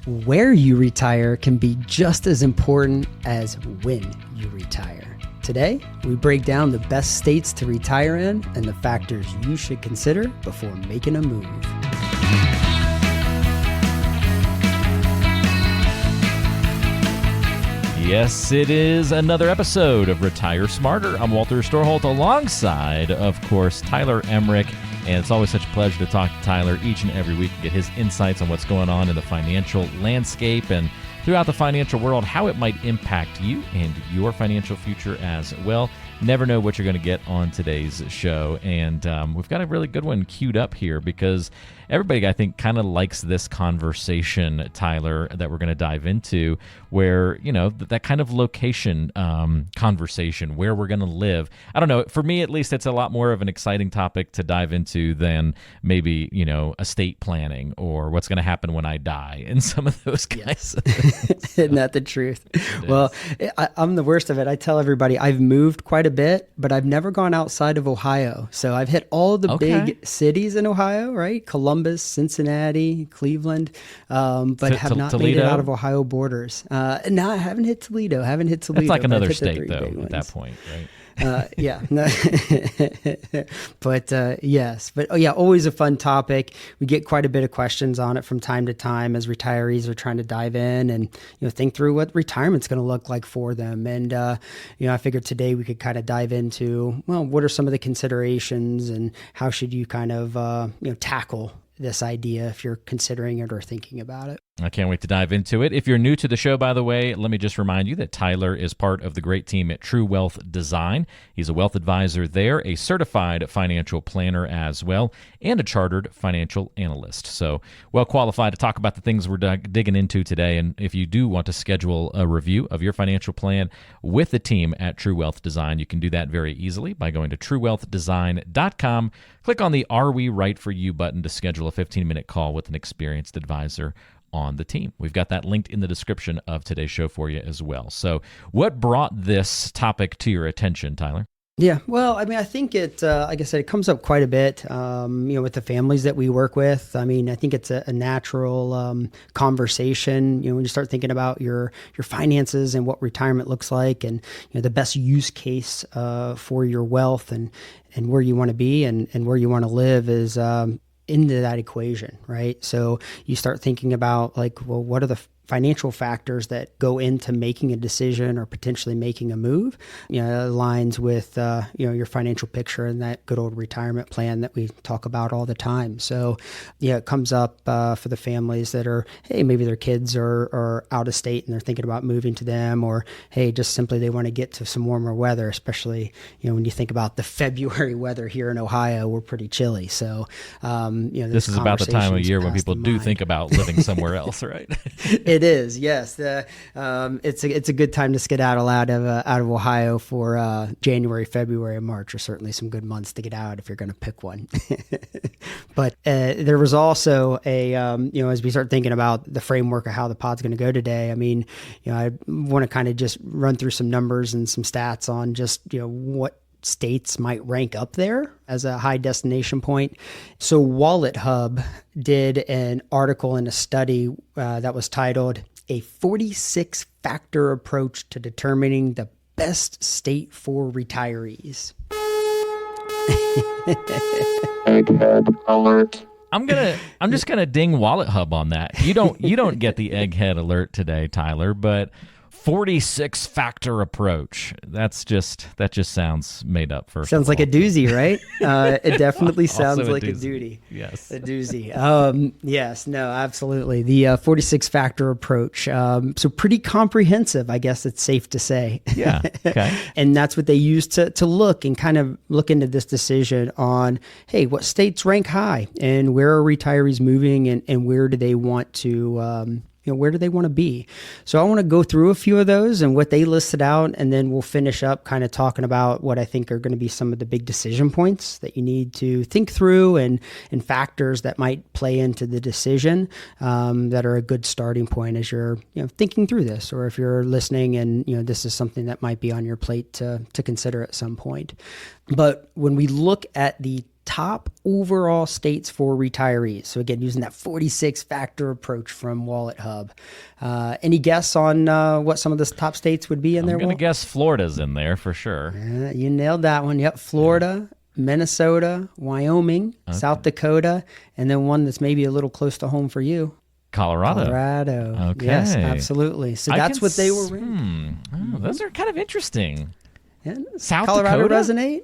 where you retire can be just as important as when you retire. Today, we break down the best states to retire in and the factors you should consider before making a move. Yes, it is another episode of Retire Smarter. I'm Walter Storholt alongside, of course, Tyler Emrick. And it's always such a pleasure to talk to Tyler each and every week and get his insights on what's going on in the financial landscape and throughout the financial world, how it might impact you and your financial future as well. Never know what you're going to get on today's show. And we've got a really good one queued up here because everybody, I think, kind of likes this conversation, Tyler, that we're going to dive into where, you know, that kind of location conversation, where we're going to live. I don't know. For me, at least, it's a lot more of an exciting topic to dive into than maybe, you know, estate planning or what's going to happen when I die and some of those kinds of things. Isn't that the truth? Well, I'm the worst of it. I tell everybody I've moved quite a bit, but I've never gone outside of Ohio. So I've hit all the big cities in Ohio, right? Columbus, Cincinnati, Cleveland, but have not made it out of Ohio borders. No, I haven't hit Toledo. That's like another state, though, at that point, right? Yeah, but yes, but oh yeah, always a fun topic. We get quite a bit of questions on it from time to time as retirees are trying to dive in and, you know, think through what retirement's going to look like for them. And, you know, I figured today we could kind of dive into, well, what are some of the considerations and how should you kind of, you know, tackle this idea if you're considering it or thinking about it. I can't wait to dive into it. If you're new to the show, by the way, let me just remind you that Tyler is part of the great team at True Wealth Design. He's a wealth advisor there, a certified financial planner as well, and a chartered financial analyst. So well qualified to talk about the things we're digging into today. And if you do want to schedule a review of your financial plan with the team at True Wealth Design, you can do that very easily by going to truewealthdesign.com. Click on the Are We Right For You button to schedule a 15-minute call with an experienced advisor on the team. We've got that linked in the description of today's show for you as well. So what brought this topic to your attention, Tyler? Yeah, well, I mean, I think it, like I said, it comes up quite a bit, you know, with the families that we work with. I mean, I think it's a natural conversation, you know, when you start thinking about your finances and what retirement looks like and, you know, the best use case for your wealth and where you want to be and where you want to live is into that equation, right? So you start thinking about like, well, what are the financial factors that go into making a decision or potentially making a move? You know, it aligns with, you know, your financial picture and that good old retirement plan that we talk about all the time. So yeah, it comes up for the families that are, hey, maybe their kids are out of state and they're thinking about moving to them, or hey, just simply they want to get to some warmer weather, especially, you know, when you think about the February weather here in Ohio, we're pretty chilly. So, you know, this is about the time of year when people do think about living somewhere else, right? It is, yes. It's a good time to skedaddle out of Ohio for January, February, and March are certainly some good months to get out if you're going to pick one. But there was also a you know, as we start thinking about the framework of how the pod's going to go today. I mean, you know, I want to kind of just run through some numbers and some stats on just, you know, what states might rank up there as a high destination point. So WalletHub did an article and a study that was titled "A 46-Factor Approach to Determining the Best State for Retirees." Egghead alert. I'm just gonna ding WalletHub on that. You don't get the egghead alert today, Tyler, but 46-factor approach. That just sounds made up. Sounds like a doozy, right? It definitely sounds like a duty. Yes. A doozy. Yes, no, absolutely. The 46-factor approach. So pretty comprehensive, I guess it's safe to say. Yeah. Okay. And that's what they use to look and kind of look into this decision on, hey, what states rank high and where are retirees moving and where do they want to you know, where do they want to be? So I want to go through a few of those and what they listed out, and then we'll finish up kind of talking about what I think are going to be some of the big decision points that you need to think through and factors that might play into the decision that are a good starting point as you're, you know, thinking through this, or if you're listening and, you know, this is something that might be on your plate to consider at some point. But when we look at the top overall states for retirees. So again, using that 46-factor approach from WalletHub. Any guess on what some of the top states would be in there? I'm going to guess Florida's in there for sure. You nailed that one. Yep, Florida, Minnesota, Wyoming, South Dakota, and then one that's maybe a little close to home for you. Colorado. Okay. Yes, absolutely. So that's what they were in. Those are kind of interesting. Yeah. South Colorado Dakota? resonate?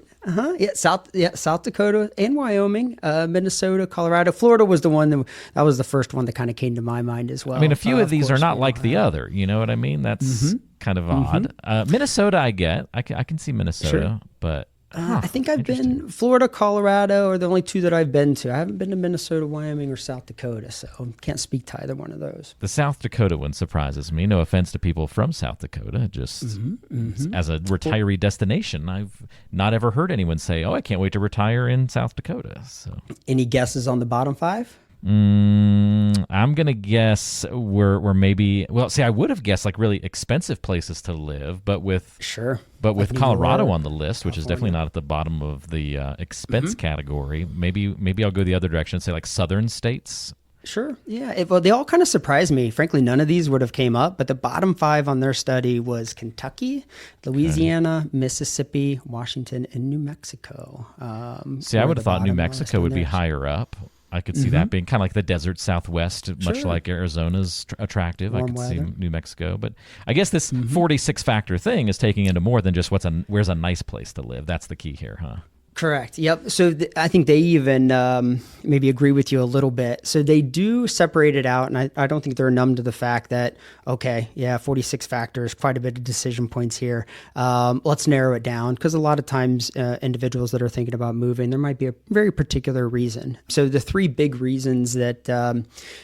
South Dakota and Wyoming, Minnesota, Colorado. Florida was the one that was the first one that kind of came to my mind as well. I mean, a few of these are not like the other. You know what I mean? That's kind of odd. Minnesota, I get. I can see Minnesota, but I think I've been Florida, Colorado are the only two that I've been to. I haven't been to Minnesota, Wyoming, or South Dakota, so can't speak to either one of those. The South Dakota one surprises me. No offense to people from South Dakota, just as a retiree destination, I've not ever heard anyone say, "Oh, I can't wait to retire in South Dakota." So, any guesses on the bottom 5? I'm gonna guess we're maybe. Well, see, I would have guessed like really expensive places to live, but with like Colorado on the list, which is definitely not at the bottom of the expense category. Maybe I'll go the other direction and say like southern states. Sure. Yeah. Well, they all kind of surprised me. Frankly, none of these would have came up, but the bottom 5 on their study was Kentucky, Louisiana, Mississippi, Washington, and New Mexico. See, I would have thought New Mexico would be higher up. I could see that being kind of like the desert Southwest, much like Arizona's attractive. I could see New Mexico. But I guess this 46-factor thing is taking into more than just where's a nice place to live. That's the key here, huh? Correct. Yep. So I think they even maybe agree with you a little bit. So they do separate it out, and I don't think they're numb to the fact that, 46 factors, quite a bit of decision points here. Let's narrow it down, because a lot of times individuals that are thinking about moving, there might be a very particular reason. So the 3 big reasons that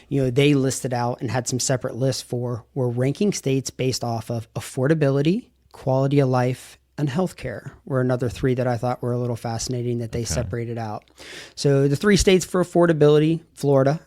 they listed out and had some separate lists for were ranking states based off of affordability, quality of life, and healthcare were another 3 that I thought were a little fascinating that they separated out. So the 3 states for affordability: Florida,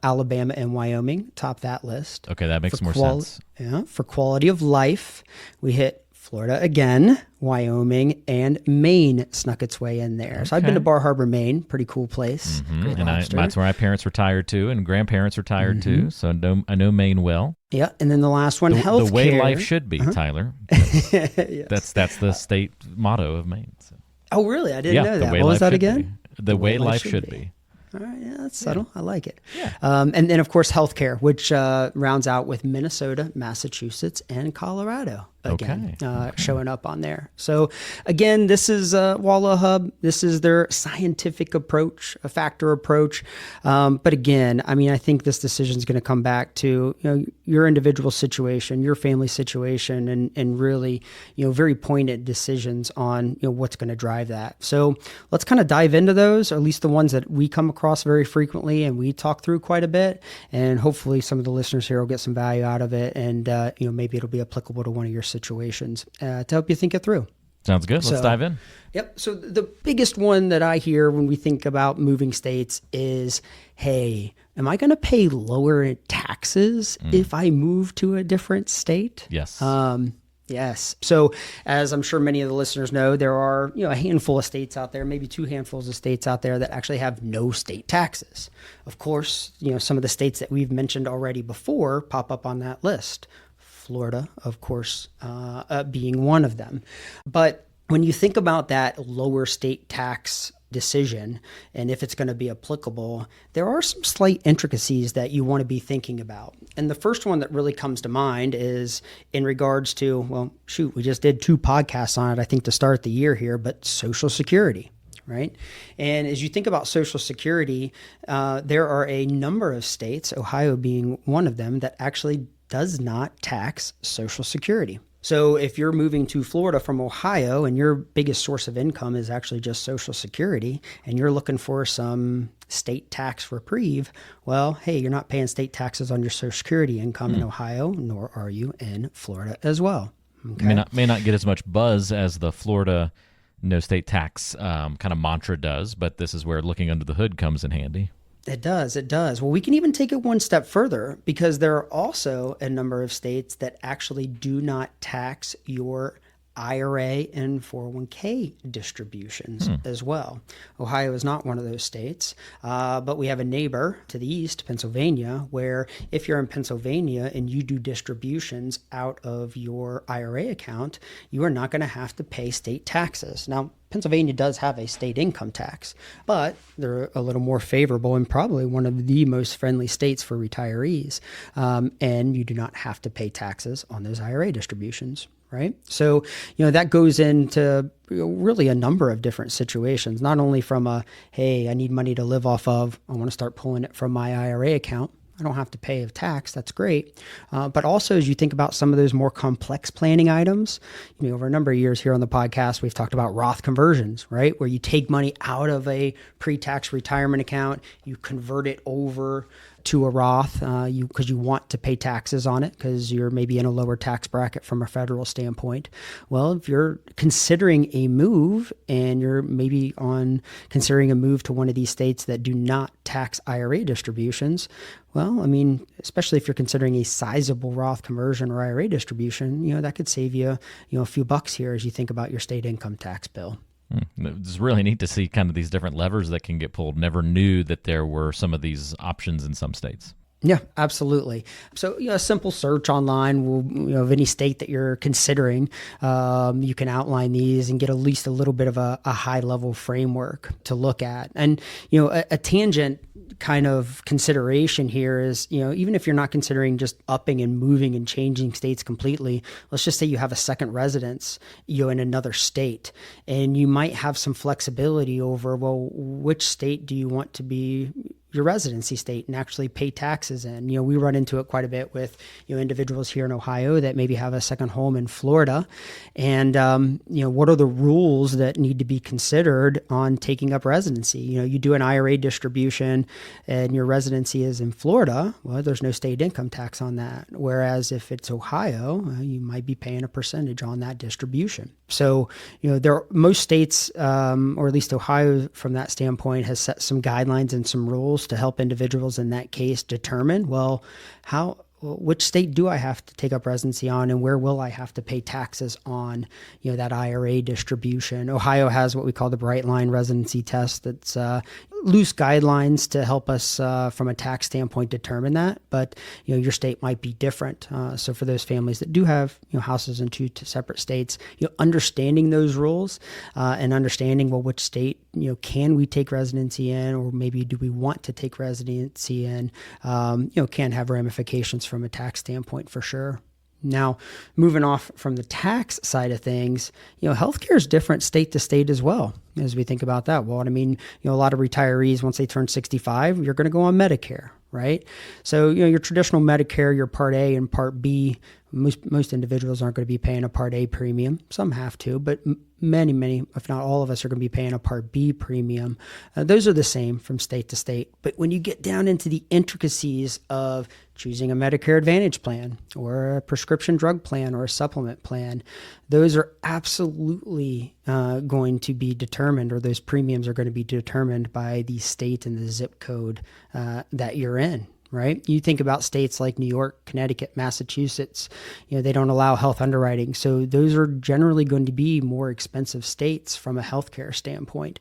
Alabama, and Wyoming top that list. Okay, that makes more sense. Yeah, for quality of life, we hit Florida again, Wyoming, and Maine snuck its way in there. Okay. So I've been to Bar Harbor, Maine. Pretty cool place. And that's where my parents retired too, and grandparents retired too. So I know Maine well. Yeah, and then the last one, healthcare. The way life should be, Tyler. Yes. That's the state motto of Maine. So. Oh, really? I didn't know that. What was that again? The way life should be. All right, yeah, that's subtle. I like it. Yeah. And then, of course, healthcare, which rounds out with Minnesota, Massachusetts, and Colorado again showing up on there. So, again, this is WalletHub. This is their scientific approach, a factor approach. But again, I mean, I think this decision is going to come back to your individual situation, your family situation, and really very pointed decisions on what's going to drive that. So let's kind of dive into those, or at least the ones that we come across very frequently and we talk through quite a bit, and hopefully some of the listeners here will get some value out of it, and maybe it'll be applicable to one of your situations to help you think it through. Sounds good. Let's dive in. Yep. So the biggest one that I hear when we think about moving states is, hey, am I going to pay lower taxes if I move to a different state? Yes. Yes. So as I'm sure many of the listeners know, there are, a handful of states out there, maybe 2 handfuls of states out there that actually have no state taxes. Of course, some of the states that we've mentioned already before pop up on that list. Florida, of course, being one of them. But when you think about that lower state tax decision and if it's going to be applicable, there are some slight intricacies that you want to be thinking about. And the first one that really comes to mind is in regards to, we just did 2 podcasts on it, I think, to start the year here, but Social Security. Right. And as you think about Social Security, there are a number of states, Ohio being one of them, that actually does not tax Social Security. So if you're moving to Florida from Ohio and your biggest source of income is actually just Social Security and you're looking for some state tax reprieve, well, hey, you're not paying state taxes on your Social Security income in Ohio, nor are you in Florida as well. Okay? May not get as much buzz as the Florida no state tax kind of mantra does, but this is where looking under the hood comes in handy. It does. It does. Well, we can even take it one step further because there are also a number of states that actually do not tax your IRA and 401k distributions as well. Ohio is not one of those states, but we have a neighbor to the east, Pennsylvania, where if you're in Pennsylvania and you do distributions out of your IRA account, you are not going to have to pay state taxes. Now, Pennsylvania does have a state income tax, but they're a little more favorable and probably one of the most friendly states for retirees. And you do not have to pay taxes on those IRA distributions. Right. So, that goes into really a number of different situations, not only from hey, I need money to live off of. I want to start pulling it from my IRA account. I don't have to pay a tax. That's great. But also, as you think about some of those more complex planning items, over a number of years here on the podcast, we've talked about Roth conversions, right? Where you take money out of a pre-tax retirement account, you convert it over to a Roth because you want to pay taxes on it because you're maybe in a lower tax bracket from a federal standpoint. Well, if you're considering a move and you're maybe considering a move to one of these states that do not tax IRA distributions, well, especially if you're considering a sizable Roth conversion or IRA distribution, that could save you, a few bucks here as you think about your state income tax bill. It's really neat to see kind of these different levers that can get pulled. Never knew that there were some of these options in some states. Yeah, absolutely. So, a simple search online will, of any state that you're considering, you can outline these and get at least a little bit of a high level framework to look at. And, a tangent kind of consideration here is, even if you're not considering just upping and moving and changing states completely, let's just say you have a second residence, in another state, and you might have some flexibility over, well, which state do you want to be your residency state and actually pay taxes in. We run into it quite a bit with, individuals here in Ohio that maybe have a second home in Florida. And, what are the rules that need to be considered on taking up residency? You do an IRA distribution and your residency is in Florida. Well, there's no state income tax on that. Whereas if it's Ohio, you might be paying a percentage on that distribution. So, most states, or at least Ohio from that standpoint, has set some guidelines and some rules to help individuals in that case determine, well, which state do I have to take up residency on and where will I have to pay taxes on, that IRA distribution. Ohio has what we call the Bright Line residency test. That's loose guidelines to help us from a tax standpoint determine that, but your state might be different. So for those families that do have houses in two separate states, understanding those rules and understanding, well, which state can we take residency in, or maybe do we want to take residency in, can have ramifications from a tax standpoint for sure. Now, moving off from the tax side of things, healthcare is different state to state as well as we think about that. Well, a lot of retirees, once they turn 65, you're going to go on Medicare, right? So, your traditional Medicare, your Part A and Part B, most individuals aren't going to be paying a Part A premium. Some have to, but many, if not all of us, are going to be paying a Part B premium. Those are the same from state to state. But when you get down into the intricacies of choosing a Medicare Advantage plan or a prescription drug plan or a supplement plan, those are absolutely going to be determined, or those premiums are going to be determined by the state and the zip code that you're in. Right? You think about states like New York, Connecticut, Massachusetts, they don't allow health underwriting. So those are generally going to be more expensive states from a healthcare standpoint.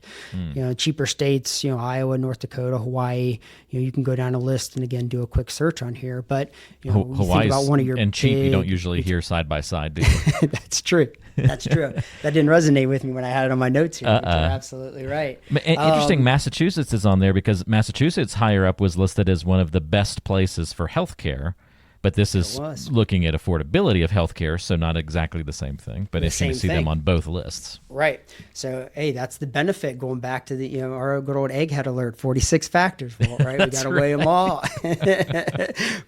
Cheaper states, Iowa, North Dakota, Hawaii, you can go down a list and again, do a quick search on here. But Hawaii about one of your and cheap, you don't usually hear side by side, do you? That's true. That's true. That didn't resonate with me when I had it on my notes here. You're absolutely right. Interesting. Massachusetts is on there because Massachusetts higher up was listed as one of the best places for healthcare, but this is looking at affordability of healthcare, so not exactly the same thing, but interesting to see them on both lists. Right. So, hey, that's the benefit going back to the, our good old egghead alert, 46 factors, Walt, right? We got to weigh them all.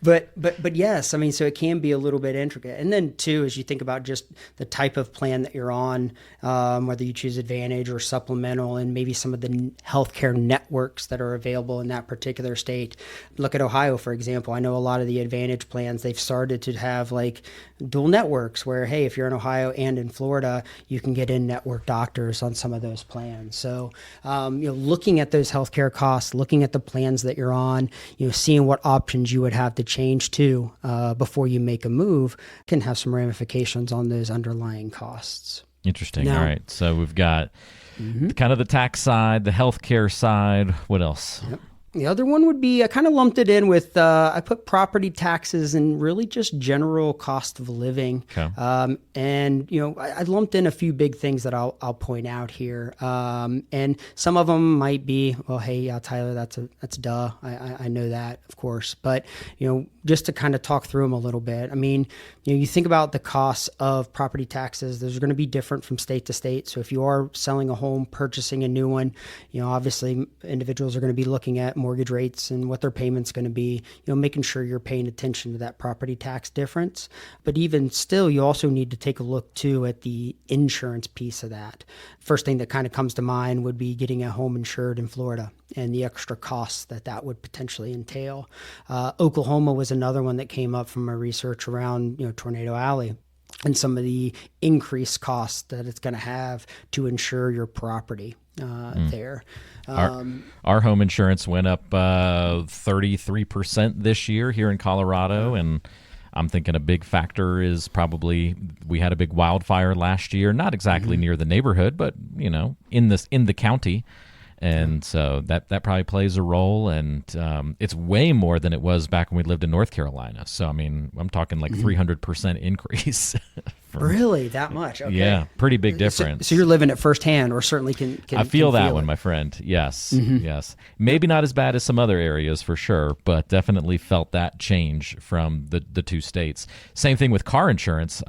But yes, so it can be a little bit intricate. And then too, as you think about just the type of plan that you're on, whether you choose Advantage or supplemental, and maybe some of the healthcare networks that are available in that particular state. Look at Ohio, for example. I know a lot of the Advantage plans plans, they've started to have like dual networks where, hey, if you're in Ohio and in Florida, you can get in-network doctors on some of those plans. So, looking at those healthcare costs, looking at the plans that you're on, seeing what options you would have to change to before you make a move can have some ramifications on those underlying costs. Interesting. Now, all right. So we've got kind of the tax side, the healthcare side. What else? Yep. The other one would be, I kind of lumped it in with, I put property taxes and really just general cost of living. Okay. I lumped in a few big things that I'll point out here. And some of them might be, well, hey, yeah, Tyler, that's duh. I know that, of course. But, just to kind of talk through them a little bit. I mean, you think about the costs of property taxes. Those are going to be different from state to state. So if you are selling a home, purchasing a new one, obviously individuals are going to be looking at mortgage rates and what their payment's going to be, making sure you're paying attention to that property tax difference. But even still, you also need to take a look too at the insurance piece of that. First thing that kind of comes to mind would be getting a home insured in Florida and the extra costs that would potentially entail. Oklahoma was another one that came up from my research around, Tornado Alley, and some of the increased costs that it's going to have to insure your property there. Our home insurance went up 33% this year here in Colorado, and I'm thinking a big factor is probably we had a big wildfire last year, not exactly near the neighborhood, but in the county. And so that probably plays a role, and it's way more than it was back when we lived in North Carolina. So, I mean, I'm talking like 300% increase. Really? That much? Okay. Yeah, pretty big difference. So you're living it firsthand, or certainly can I feel can that feel one, it. my friend. Yes, yes. Maybe not as bad as some other areas for sure, but definitely felt that change from the two states. Same thing with car insurance.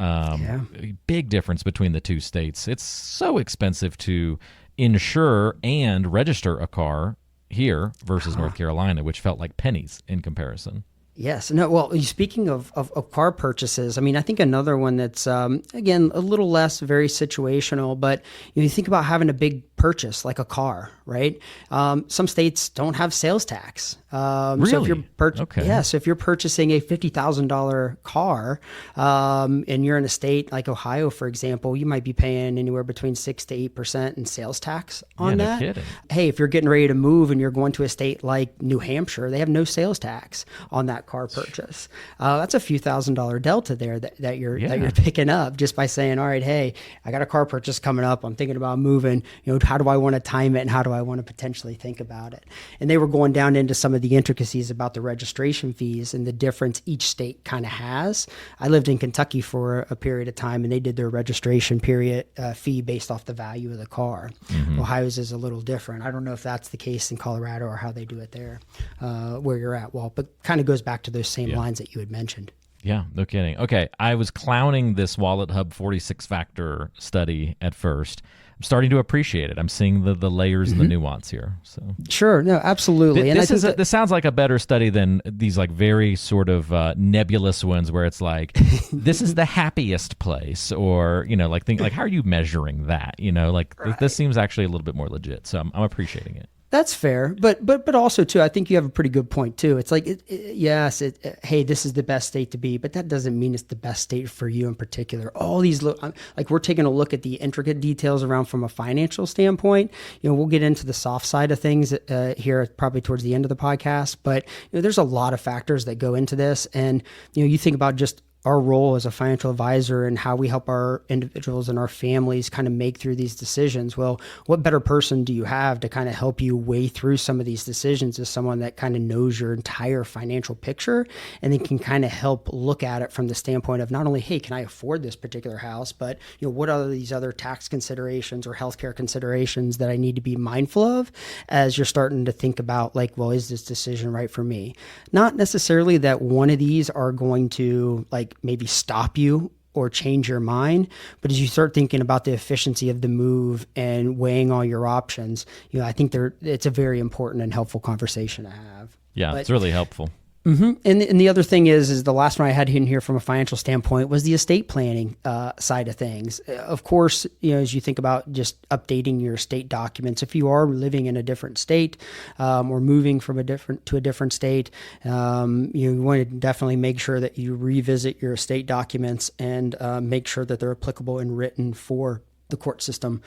Big difference between the two states. It's so expensive to insure and register a car here versus North Carolina, which felt like pennies in comparison. Yes. No. Well, speaking of car purchases, I mean, I think another one that's again a little less very situational, but you think about having a big purchase like a car, right? Some states don't have sales tax. Really? So if you're so if you're purchasing a $50,000 car, and you're in a state like Ohio, for example, you might be paying anywhere between 6 to 8% in sales tax on that. No kidding. Hey, if you're getting ready to move and you're going to a state like New Hampshire, they have no sales tax on that car purchase. That's a few $1,000 delta there that you're picking up just by saying, all right, hey, I got a car purchase coming up. I'm thinking about moving. How do I want to time it, and how do I want to potentially think about it? And they were going down into some of the intricacies about the registration fees and the difference each state kind of has. I lived in Kentucky for a period of time, and they did their registration fee based off the value of the car. Ohio's is a little different. I don't know if that's the case in Colorado or how they do it there, where you're at, Walt, but kind of goes back to those same lines that you had mentioned. Yeah, no kidding. Okay, I was clowning this WalletHub 46-factor study at first. I'm starting to appreciate it. I'm seeing the layers and the nuance here. So sure, no, absolutely. This sounds like a better study than these like very sort of nebulous ones where it's like this is the happiest place, or like how are you measuring that? Right. This seems actually a little bit more legit. So I'm appreciating it. That's fair, but also too, I think you have a pretty good point too. It's like, hey, this is the best state to be, but that doesn't mean it's the best state for you in particular. All these, like we're taking a look at the intricate details around from a financial standpoint. We'll get into the soft side of things here probably towards the end of the podcast, but there's a lot of factors that go into this, and you think about just our role as a financial advisor and how we help our individuals and our families kind of make through these decisions. Well, what better person do you have to kind of help you weigh through some of these decisions as someone that kind of knows your entire financial picture and then can kind of help look at it from the standpoint of not only, hey, can I afford this particular house, but what are these other tax considerations or healthcare considerations that I need to be mindful of as you're starting to think about like, well, is this decision right for me? Not necessarily that one of these are going to like maybe stop you or change your mind, but as you start thinking about the efficiency of the move and weighing all your options, I think it's a very important and helpful conversation to have. Yeah, it's really helpful. And the other thing is the last one I had in here from a financial standpoint was the estate planning side of things. Of course, as you think about just updating your estate documents, if you are living in a different state or moving from a different state, you want to definitely make sure that you revisit your estate documents and make sure that they're applicable and written for the court system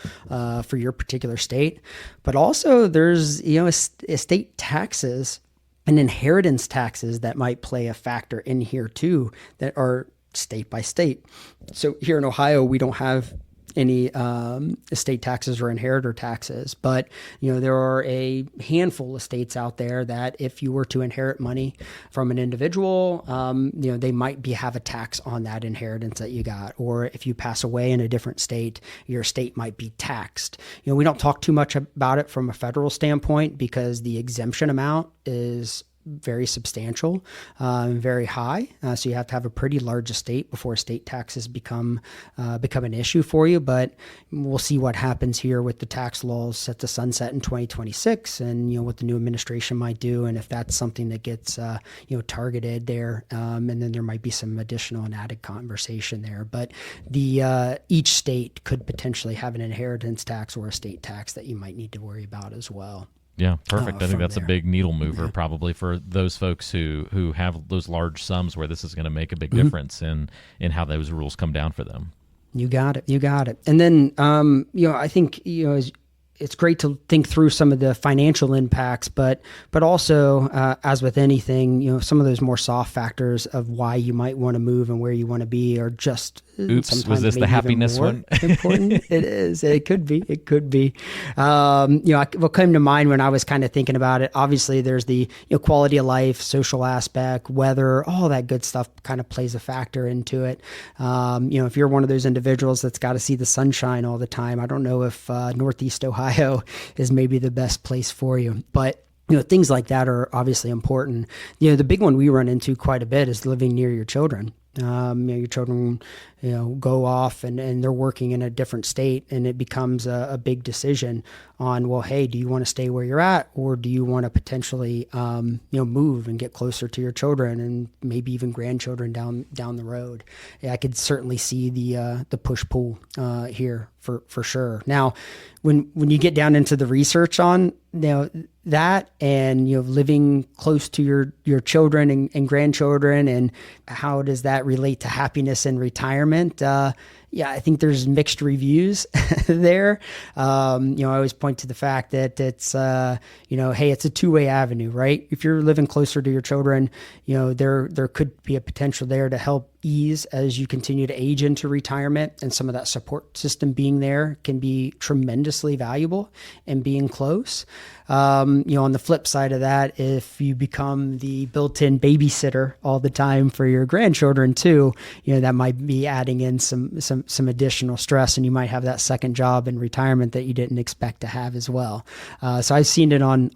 for your particular state. But also there's, estate taxes and inheritance taxes that might play a factor in here too, that are state by state. So here in Ohio, we don't have any estate taxes or inheritor taxes, but there are a handful of states out there that if you were to inherit money from an individual, they might have a tax on that inheritance that you got. Or if you pass away in a different state, your estate might be taxed. We don't talk too much about it from a federal standpoint because the exemption amount is very substantial, very high. So you have to have a pretty large estate before estate taxes become an issue for you. But we'll see what happens here with the tax laws set to sunset in 2026, and what the new administration might do, and if that's something that gets targeted there, and then there might be some additional and added conversation there. But the each state could potentially have an inheritance tax or estate tax that you might need to worry about as well. Yeah, perfect. I think that's a big needle mover probably for those folks who have those large sums where this is going to make a big difference in how those rules come down for them. You got it. And then, I think, it's great to think through some of the financial impacts, but also, as with anything, some of those more soft factors of why you might want to move and where you want to be are just Oops, was this the happiness one? Important. It is. It could be. What came to mind when I was kind of thinking about it, obviously there's the quality of life, social aspect, weather, all that good stuff kind of plays a factor into it. If you're one of those individuals that's got to see the sunshine all the time, I don't know if Northeast Ohio is maybe the best place for you, but things like that are obviously important. The big one we run into quite a bit is living near your children. Your children, go off and they're working in a different state, and it becomes a big decision on, well, hey, do you want to stay where you're at, or do you want to potentially, move and get closer to your children and maybe even grandchildren down the road? Yeah, I could certainly see the push pull here for sure. Now, when you get down into the research on that and living close to your children and grandchildren, and how does that relate to happiness and retirement? I think there's mixed reviews there. I always point to the fact that it's, hey, it's a two-way avenue, right? If you're living closer to your children, there could be a potential there to help ease as you continue to age into retirement, and some of that support system being there can be tremendously valuable and being close. On the flip side of that, if you become the built-in babysitter all the time for your grandchildren too, that might be adding in some additional stress, and you might have that second job in retirement that you didn't expect to have as well. So I've seen it on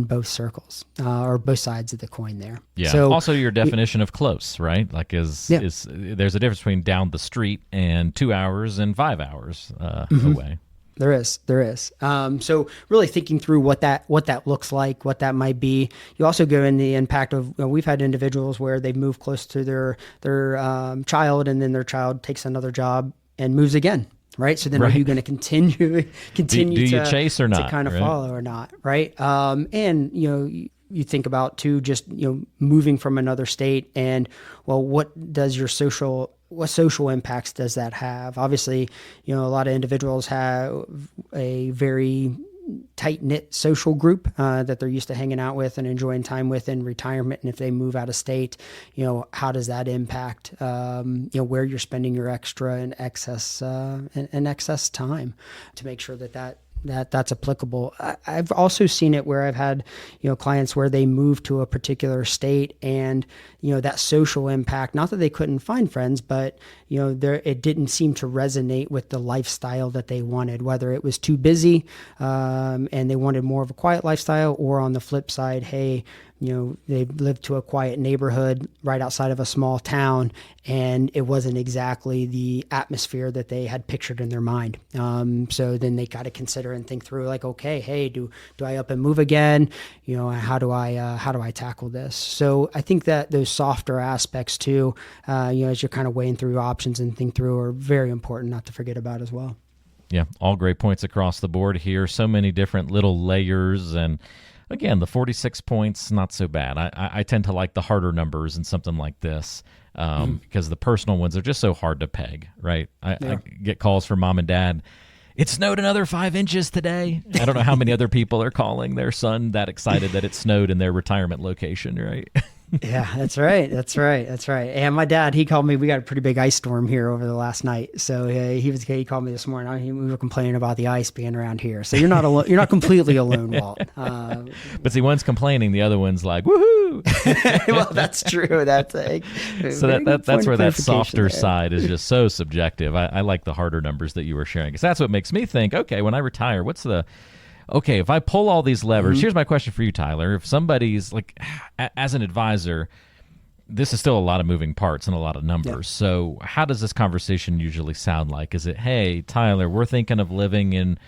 both circles, or both sides of the coin there. Yeah. So, also, your definition of close, right? Like there's a difference between down the street and 2 hours and 5 hours away. There is. So really thinking through what that looks like, what that might be. You also go in the impact of, we've had individuals where they've moved close to their child, and then their child takes another job and moves again. Right. So then are you going to continue do you chase or not, to kind of right? follow or not? Right. And, you think about too, just, moving from another state, and what social impacts does that have? Obviously, a lot of individuals have a very tight-knit social group that they're used to hanging out with and enjoying time with in retirement. And if they move out of state, how does that impact, where you're spending your extra and excess time to make sure that's applicable. I've also seen it where I've had, clients where they move to a particular state, and, that social impact, not that they couldn't find friends, but, it didn't seem to resonate with the lifestyle that they wanted, whether it was too busy, and they wanted more of a quiet lifestyle, or on the flip side, hey, they lived to a quiet neighborhood right outside of a small town, and it wasn't exactly the atmosphere that they had pictured in their mind. So then they got to consider and think through, like, okay, hey, do I up and move again? How do I tackle this? So I think that those softer aspects too, as you're kind of weighing through your options and think through, are very important not to forget about as well. Yeah, all great points across the board here. So many different little layers. And again, the 46 points, not so bad. I tend to like the harder numbers in something like this because the personal ones are just so hard to peg, right? I get calls from mom and dad. It snowed another 5 inches today. I don't know how many other people are calling their son that excited that it snowed in their retirement location, right? Yeah, that's right. And my dad, he called me. We got a pretty big ice storm here over the last night. So he called me this morning. We were complaining about the ice being around here. So you're not alone. You're not completely alone, Walt. But see, one's complaining, the other one's like, woohoo! Well, that's true. That's where that softer side is just so subjective. I like the harder numbers that you were sharing because that's what makes me think, okay, when I retire, okay, if I pull all these levers, here's my question for you, Tyler. If somebody's like, as an advisor, this is still a lot of moving parts and a lot of numbers. Yep. So how does this conversation usually sound like? Is it, hey, Tyler, we're thinking of getting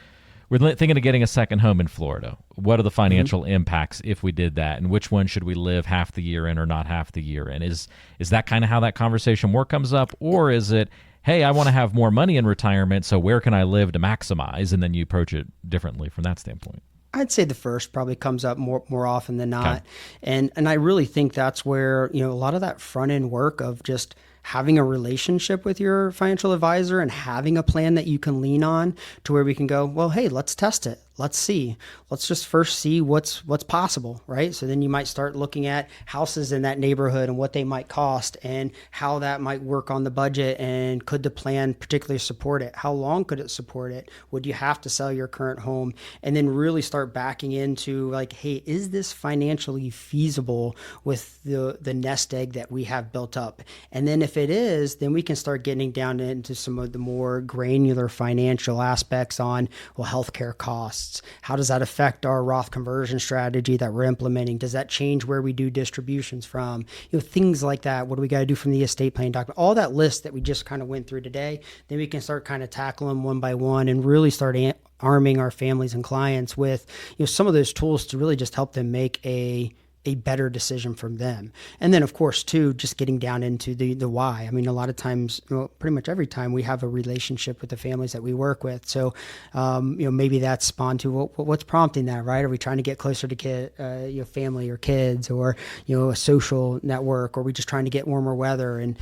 a second home in Florida. What are the financial impacts if we did that? And which one should we live half the year in or not half the year in? Is that kind of how that conversation more comes up? Or is it, hey, I want to have more money in retirement, so where can I live to maximize? And then you approach it differently from that standpoint. I'd say the first probably comes up more often than not. Okay. And I really think that's where, a lot of that front end work of just having a relationship with your financial advisor and having a plan that you can lean on to where we can go, well, hey, let's test it. Let's see. Let's just first see what's possible, right? So then you might start looking at houses in that neighborhood and what they might cost and how that might work on the budget, and could the plan particularly support it? How long could it support it? Would you have to sell your current home? And then really start backing into like, hey, is this financially feasible with the nest egg that we have built up? And then if it is, then we can start getting down into some of the more granular financial aspects on, well, healthcare costs. How does that affect our Roth conversion strategy that we're implementing? Does that change where we do distributions from? Things like that. What do we got to do from the estate planning document? All that list that we just kind of went through today, then we can start kind of tackling one by one and really start arming our families and clients with some of those tools to really just help them make a better decision from them. And then of course too, just getting down into the why. I mean, a lot of times, pretty much every time we have a relationship with the families that we work with. So, maybe that's spawned to what's prompting that, right? Are we trying to get closer to family or kids, or, a social network, or are we just trying to get warmer weather, and,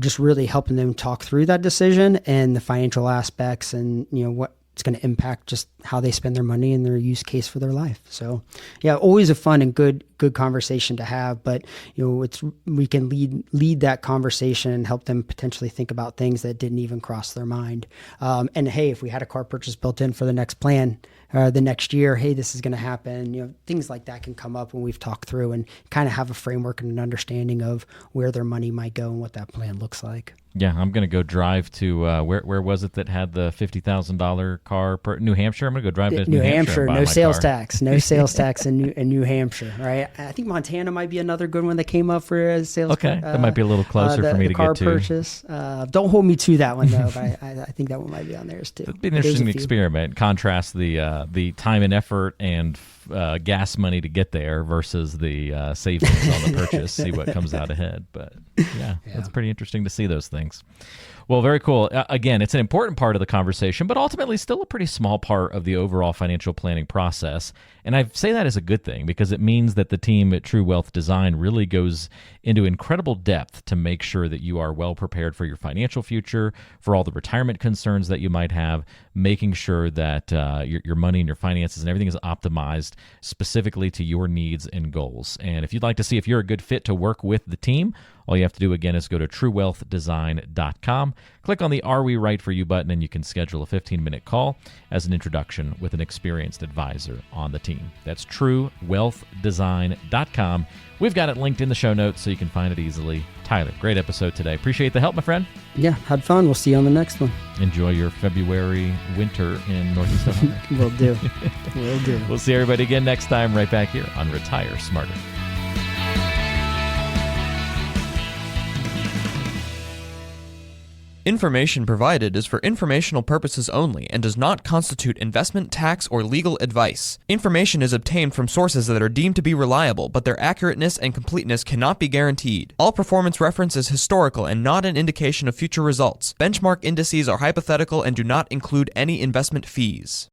just really helping them talk through that decision and the financial aspects and, what it's going to impact just how they spend their money and their use case for their life. So yeah, always a fun and good conversation to have, but we can lead that conversation and help them potentially think about things that didn't even cross their mind. And hey, if we had a car purchase built in for the next plan, the next year, hey, this is going to happen. Things like that can come up when we've talked through and kind of have a framework and an understanding of where their money might go and what that plan looks like. Yeah, I'm going to go drive to, where was it that had the $50,000 car? New Hampshire? I'm going to go drive to New Hampshire. No sales tax. No sales tax in New Hampshire, right? I think Montana might be another good one that came up for a sales. Okay, that might be a little closer for me to car get to. Purchase. Don't hold me to that one, though, but I think that one might be on theirs, too. It'd be an interesting experiment. Contrast the time and effort and gas money to get there versus the savings on the purchase, see what comes out ahead. But yeah, it's pretty interesting to see those things. Well, very cool. Again, it's an important part of the conversation, but ultimately still a pretty small part of the overall financial planning process. And I say that as a good thing because it means that the team at True Wealth Design really goes into incredible depth to make sure that you are well prepared for your financial future, for all the retirement concerns that you might have, making sure that your money and your finances and everything is optimized specifically to your needs and goals. And if you'd like to see if you're a good fit to work with the team, all you have to do, again, is go to truewealthdesign.com, click on the Are We Right For You button, and you can schedule a 15-minute call as an introduction with an experienced advisor on the team. That's truewealthdesign.com. We've got it linked in the show notes so you can find it easily. Tyler, great episode today. Appreciate the help, my friend. Yeah, had fun. We'll see you on the next one. Enjoy your February winter in Northeast Ohio. Will do. Will do. We'll see everybody again next time right back here on Retire Smarter. Information provided is for informational purposes only and does not constitute investment, tax, or legal advice. Information is obtained from sources that are deemed to be reliable, but their accurateness and completeness cannot be guaranteed. All performance reference is historical and not an indication of future results. Benchmark indices are hypothetical and do not include any investment fees.